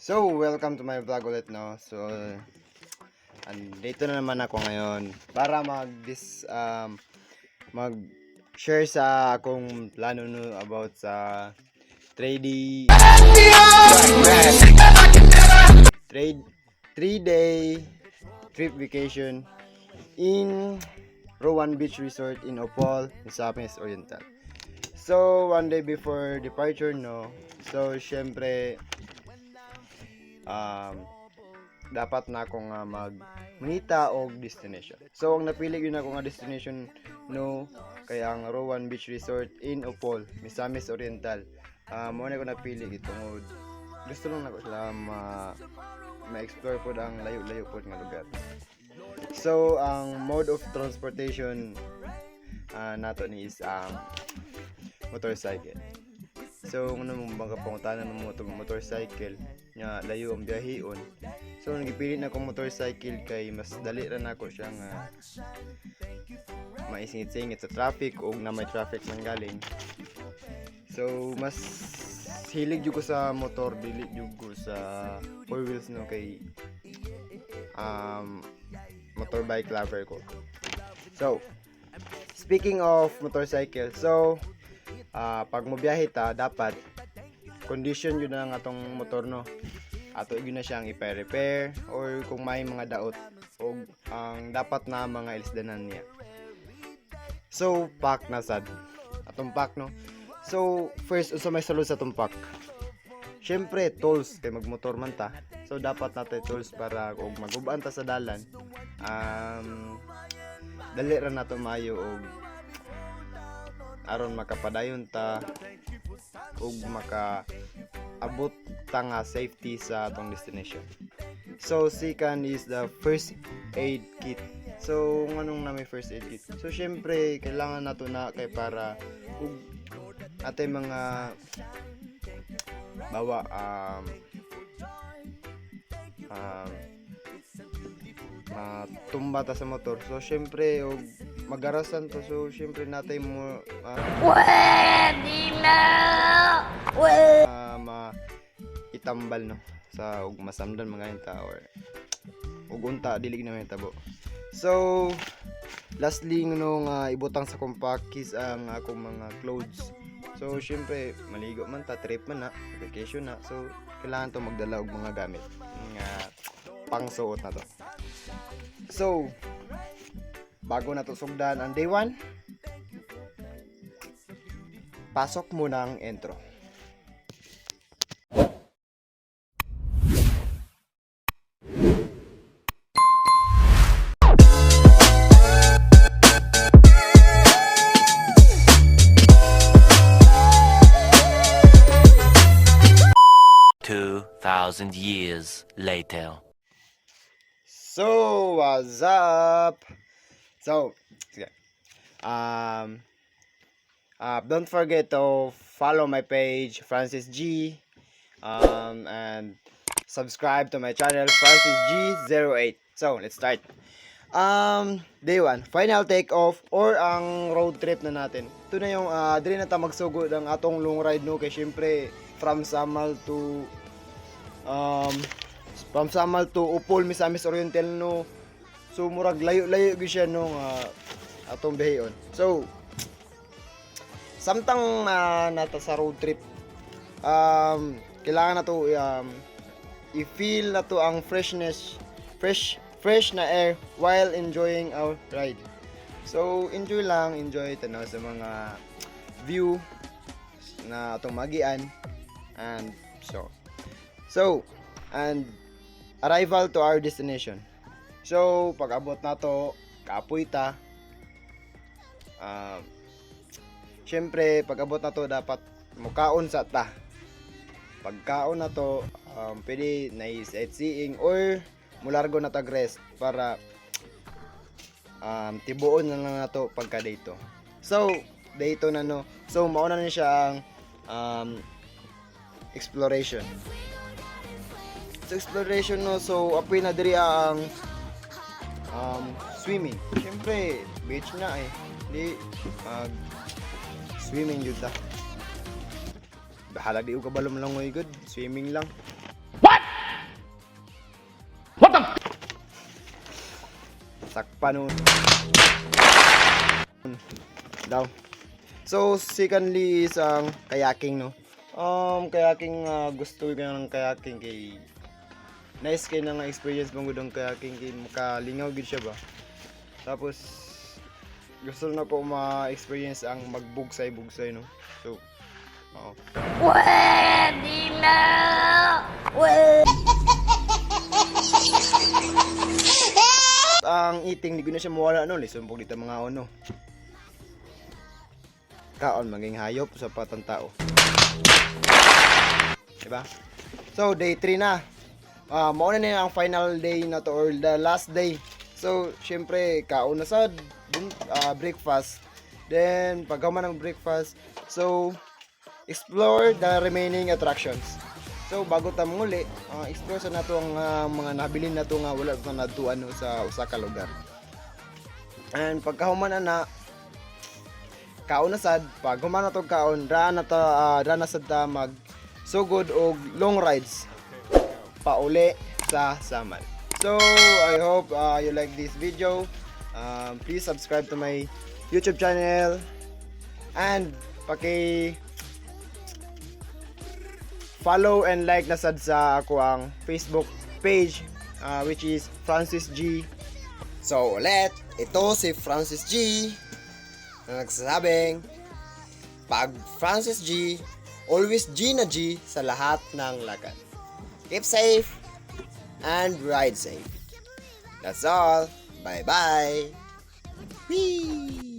So, welcome to my vlog ulit, no? So, andito na naman ako ngayon para mag-share sa akong plano no about sa trading trade 3-day trip vacation in Rowan Beach Resort in Opol, Misamis Oriental. So, one day before departure, no? So, syempre, dapat na ako nga magmunita og destination. So, ang napili yun ako nga destination, no? Kaya ang Rowan Beach Resort in Opol, Misamis Oriental. Mo na ko napili itong gusto lang ako sila ma-explore po ang layo-layo po nga lugar. So, ang mode of transportation nato ni is ang motorcycle. So, kung mong bang kapangutanan ng motorcycle nga layo ang biyaheon. So, nagipili na akong motorcycle kay mas dali ra nako siya nga maisingit-singit sa traffic o na may traffic man galing. So, mas hilig jud ko sa motor, dili jud ko sa four wheels no kay motorbike lover ko. So, speaking of motorcycle, so pag mobiyahe ta dapat condition yun na nga atong motor no. Ato yun na siyang i-repair or kung may mga daot o ang dapat na mga ilisdanan niya. So, pack na sad. Atong pack no. So, first unsa may sulod sa atong pack? Syempre, tools kay magmotor man ta. So, dapat natin tools para kung magubaan ta sa dalan, dali ra nato maayo og aron makapadayon ta ug makaabot ta nga safety sa atong destination. So, second is the first aid kit. So, nganong na may first aid kit? So, syempre, kailangan nato na kay para ug atay mga bawa tumba ta sa motor. So, syempre, og magarasan to. So, syempre, natay mo itambal, no? Sa og masamdan mga hinta or ug unta, dilig na may tabo. So, lastly, no, ibutang sa compacts ang akong mga clothes. So, syempre, maligo man ta, trip man na, vacation na. So, kailangan to magdala og mga gamit nga pangsuot na to. So, bago na to sugdan ang day 1, pasok muna ang intro. Thousand years later. So, what's up? So, sige. Don't forget to follow my page, Francis G, and subscribe to my channel, Francis G08. So, let's start. Day 1, final take off or ang road trip na natin. Ito na yung dili na ta magsugod ang atong long ride no kay syempre from Samal to Opol, Misamis Oriental no. So murag layo-layo gyud siya no atong biyaheon. So samtang nata sa road trip kailangan na to i-feel na to ang fresh na air while enjoying our ride. So enjoy tanaw sa mga view na atong magian and and arrival to our destination. So, pag abot na to, kaapoy ta. Syempre, pag abot na to, dapat mukaon sa ta. Pagkaon na to, pwede na sightseeing or mulargo na tag rest para tibuon na lang na to pagka dito. So, dito na no. So, mauna na siya ang exploration. So, exploration no, so apoy na diri ang swimming. Syempre, beach na di swimming jud ta. Bahala di ko kabalom lang good, swimming lang. What? sakpan nun. Daw. So, secondly is ang kayaking, no? Kayaking, gusto ko ng kayaking kay nice kay na nga experience mong gudong kayaking kay makalingaw gid siya ba. Tapos gusto na ko ma-experience ang magbugsay-bugsay, no? So, oo. Pwede na! Ang eating, di ko na siya mawala, no? Listen po dito mga ono. Kaon, maging hayop sa patang tao. Diba? So, day 3 na. Mauna na ang final day na to or the last day. So, syempre, kaon na sad, breakfast. Then, pagkaman ng breakfast, so, explore the remaining attractions. So, bago ta muli, explore sa nato ang mga nabilin na to nga wala na natuan sa usa ka lugar. And pagkahuman na kaon na sad, pag human na to kaon, ra na sad ta mag sugod og long rides pauli sa Samal. So, I hope you like this video. Please subscribe to my YouTube channel and follow and like na sad sa ako ang Facebook page which is Francis G. So, ulit, ito si Francis G na nagsasabing pag Francis G, always G na G sa lahat ng lakad. Keep safe and ride safe. That's all. Bye-bye. Whee!